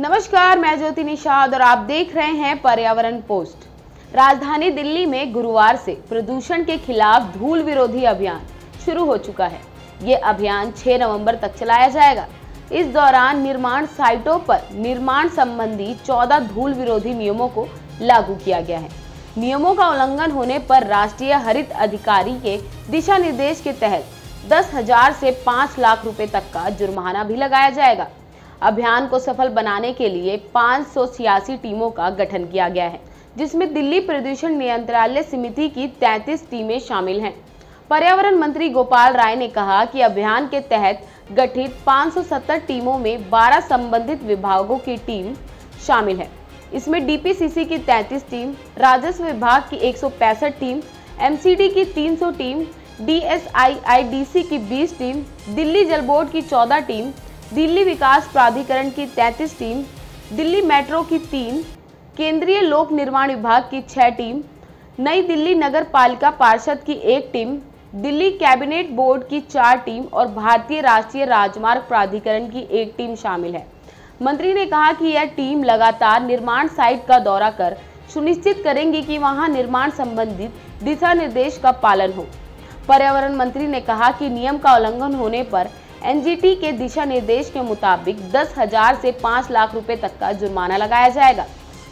नमस्कार, मैं ज्योति निषाद और आप देख रहे हैं पर्यावरण पोस्ट। राजधानी दिल्ली में गुरुवार से प्रदूषण के खिलाफ धूल विरोधी अभियान शुरू हो चुका है। ये अभियान 6 नवंबर तक चलाया जाएगा। इस दौरान निर्माण साइटों पर निर्माण संबंधी 14 धूल विरोधी नियमों को लागू किया गया है। नियमों का उल्लंघन होने पर राष्ट्रीय हरित अधिकारी के दिशा निर्देश के तहत 10,000 से 5 लाख रुपए तक का जुर्माना भी लगाया जाएगा। अभियान को सफल बनाने के लिए 586 टीमों का गठन किया गया है, जिसमें दिल्ली प्रदूषण नियंत्रणालय समिति की 33 टीमें शामिल हैं। पर्यावरण मंत्री गोपाल राय ने कहा कि अभियान के तहत गठित 570 टीमों में 12 संबंधित विभागों की टीम शामिल है। इसमें डीपीसीसी की 33 टीम, राजस्व विभाग की 165 टीम, एमसीडी की 300 टीम, डीएसआईआईडीसी की 20 टीम, दिल्ली जल बोर्ड की 14 टीम, दिल्ली विकास प्राधिकरण की 33 टीम, दिल्ली मेट्रो की 3, केंद्रीय लोक निर्माण विभाग की 6 टीम, नई दिल्ली नगर पालिका पार्षद की 1 टीम, दिल्ली कैबिनेट बोर्ड की 4 टीम और भारतीय राष्ट्रीय राजमार्ग प्राधिकरण की 1 टीम शामिल है। मंत्री ने कहा कि यह टीम लगातार निर्माण साइट का दौरा कर सुनिश्चित करेंगी कि वहां निर्माण संबंधित दिशा निर्देश का पालन हो। पर्यावरण मंत्री ने कहा कि नियम का उल्लंघन होने पर एनजीटी के दिशा निर्देश के मुताबिक 10,000 से 5 लाख रुपए तक का जुर्माना लगाया जाएगा।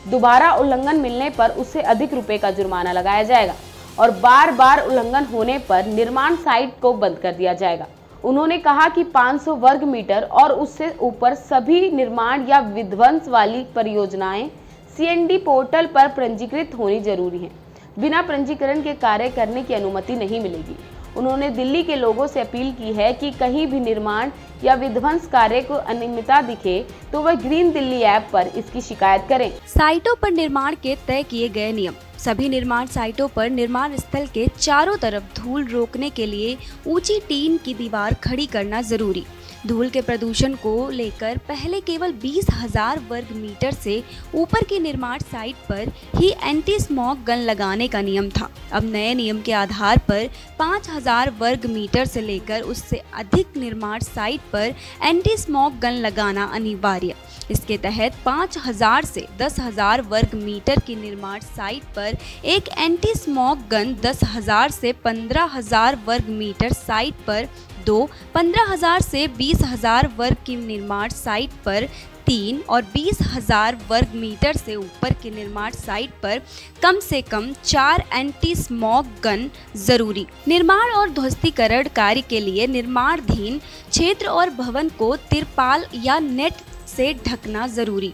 दोबारा उल्लंघन मिलने पर उससे अधिक रुपए का जुर्माना लगाया जाएगा और बार बार उल्लंघन होने पर निर्माण साइट को बंद कर दिया जाएगा। उन्होंने कहा कि 500 वर्ग मीटर और उससे ऊपर सभी निर्माण या विध्वंस वाली परियोजनाएं सीएनडी पोर्टल पर पंजीकृत होनी जरूरी है। बिना पंजीकरण के कार्य करने की अनुमति नहीं मिलेगी। उन्होंने दिल्ली के लोगों से अपील की है कि कहीं भी निर्माण या विध्वंस कार्य को अनियमितता दिखे तो वह ग्रीन दिल्ली ऐप पर इसकी शिकायत करें। साइटों पर निर्माण के तय किए गए नियम। सभी निर्माण साइटों पर निर्माण स्थल के चारों तरफ धूल रोकने के लिए ऊंची टीन की दीवार खड़ी करना जरूरी। धूल के प्रदूषण को लेकर पहले केवल 20,000 वर्ग मीटर से ऊपर की निर्माण साइट पर ही एंटी स्मॉग गन लगाने का नियम था। अब नए नियम के आधार पर 5,000 वर्ग मीटर से लेकर उससे अधिक निर्माण साइट पर एंटी स्मॉग गन लगाना अनिवार्य। इसके तहत 5,000 से 10,000 वर्ग मीटर की निर्माण साइट पर एक एंटी स्मॉग गन, 10,000 से 15,000 वर्ग मीटर साइट पर 2, 15,000 से 20,000 वर्ग की निर्माण साइट पर 3 और 20,000 वर्ग मीटर से ऊपर की निर्माण साइट पर कम से कम 4 एंटी स्मॉग गन जरूरी। निर्माण और ध्वस्तीकरण कार्य के लिए निर्माणाधीन क्षेत्र और भवन को तिरपाल या नेट से ढकना जरूरी।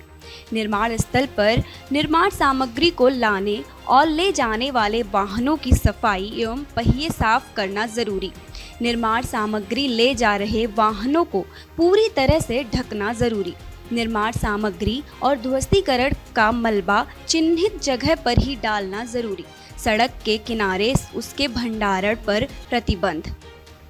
निर्माण स्थल पर निर्माण सामग्री को लाने और ले जाने वाले वाहनों की सफाई एवं पहिए साफ करना जरूरी। निर्माण सामग्री ले जा रहे वाहनों को पूरी तरह से ढकना जरूरी। निर्माण सामग्री और ध्वस्तीकरण का मलबा चिन्हित जगह पर ही डालना जरूरी। सड़क के किनारे उसके भंडारण पर प्रतिबंध।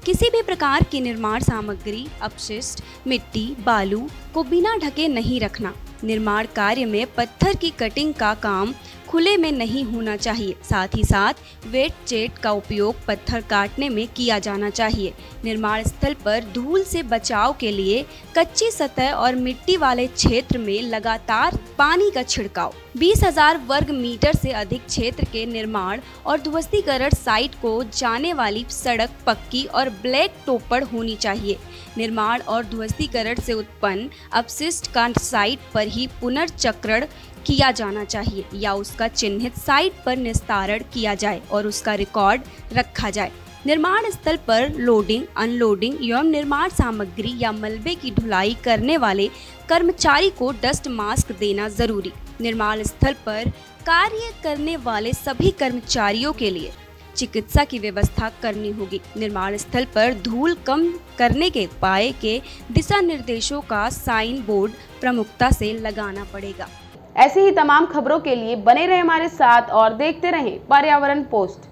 किसी भी प्रकार की निर्माण सामग्री, अपशिष्ट, मिट्टी, बालू को बिना ढके नहीं रखना। निर्माण कार्य में पत्थर की कटिंग का काम खुले में नहीं होना चाहिए। साथ ही साथ वेट जेट का उपयोग पत्थर काटने में किया जाना चाहिए। निर्माण स्थल पर धूल से बचाव के लिए कच्ची सतह और मिट्टी वाले क्षेत्र में लगातार पानी का छिड़काव। 20,000 वर्ग मीटर से अधिक क्षेत्र के निर्माण और ध्वस्तीकरण साइट को जाने वाली सड़क पक्की और ब्लैक टोपड़ होनी चाहिए। निर्माण और ध्वस्तीकरण से उत्पन्न अपशिष्ट का साइट पर ही पुनर्चक्रण किया जाना चाहिए या उसका चिन्हित साइट पर निस्तारण किया जाए और उसका रिकॉर्ड रखा जाए। निर्माण स्थल पर लोडिंग, अनलोडिंग एवं निर्माण सामग्री या मलबे की ढुलाई करने वाले कर्मचारी को डस्ट मास्क देना जरूरी। निर्माण स्थल पर कार्य करने वाले सभी कर्मचारियों के लिए चिकित्सा की व्यवस्था करनी होगी। निर्माण स्थल पर धूल कम करने के उपाय के दिशा निर्देशों का साइन बोर्ड प्रमुखता से लगाना पड़ेगा। ऐसे ही तमाम खबरों के लिए बने रहे हमारे साथ और देखते रहें पर्यावरण पोस्ट।